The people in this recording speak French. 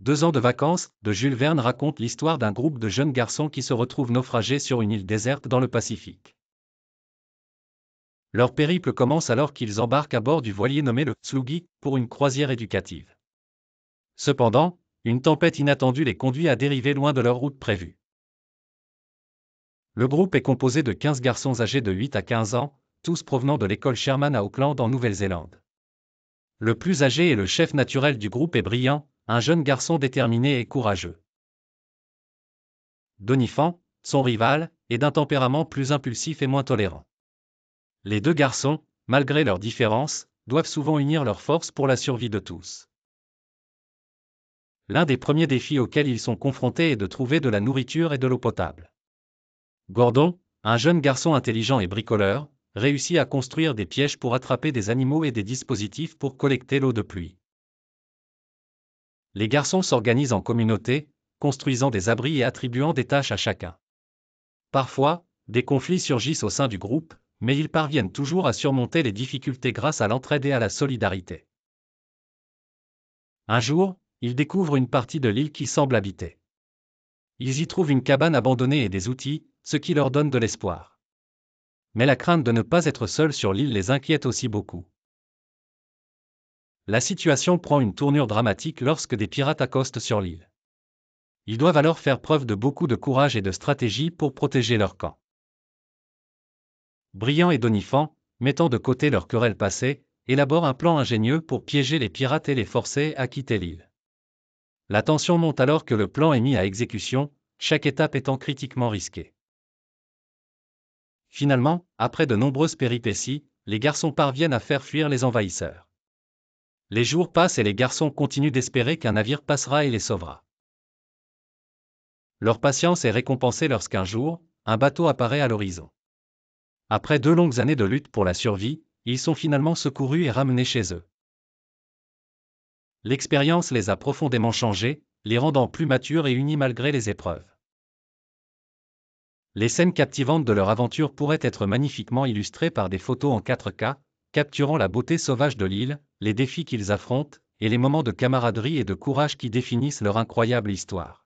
2 ans de vacances, de Jules Verne raconte l'histoire d'un groupe de jeunes garçons qui se retrouvent naufragés sur une île déserte dans le Pacifique. Leur périple commence alors qu'ils embarquent à bord du voilier nommé le Tsugi pour une croisière éducative. Cependant, une tempête inattendue les conduit à dériver loin de leur route prévue. Le groupe est composé de 15 garçons âgés de 8 à 15 ans, tous provenant de l'école Sherman à Auckland en Nouvelle-Zélande. Le plus âgé et le chef naturel du groupe est Brian, un jeune garçon déterminé et courageux. Doniphan, son rival, est d'un tempérament plus impulsif et moins tolérant. Les 2 garçons, malgré leurs différences, doivent souvent unir leurs forces pour la survie de tous. L'un des premiers défis auxquels ils sont confrontés est de trouver de la nourriture et de l'eau potable. Gordon, un jeune garçon intelligent et bricoleur, réussit à construire des pièges pour attraper des animaux et des dispositifs pour collecter l'eau de pluie. Les garçons s'organisent en communauté, construisant des abris et attribuant des tâches à chacun. Parfois, des conflits surgissent au sein du groupe, mais ils parviennent toujours à surmonter les difficultés grâce à l'entraide et à la solidarité. Un jour, ils découvrent une partie de l'île qui semble habitée. Ils y trouvent une cabane abandonnée et des outils, ce qui leur donne de l'espoir. Mais la crainte de ne pas être seuls sur l'île les inquiète aussi beaucoup. La situation prend une tournure dramatique lorsque des pirates accostent sur l'île. Ils doivent alors faire preuve de beaucoup de courage et de stratégie pour protéger leur camp. Brian et Doniphan, mettant de côté leur querelle passée, élaborent un plan ingénieux pour piéger les pirates et les forcer à quitter l'île. La tension monte alors que le plan est mis à exécution, chaque étape étant critiquement risquée. Finalement, après de nombreuses péripéties, les garçons parviennent à faire fuir les envahisseurs. Les jours passent et les garçons continuent d'espérer qu'un navire passera et les sauvera. Leur patience est récompensée lorsqu'un jour, un bateau apparaît à l'horizon. Après 2 longues années de lutte pour la survie, ils sont finalement secourus et ramenés chez eux. L'expérience les a profondément changés, les rendant plus matures et unis malgré les épreuves. Les scènes captivantes de leur aventure pourraient être magnifiquement illustrées par des photos en 4K, capturant la beauté sauvage de l'île, les défis qu'ils affrontent, et les moments de camaraderie et de courage qui définissent leur incroyable histoire.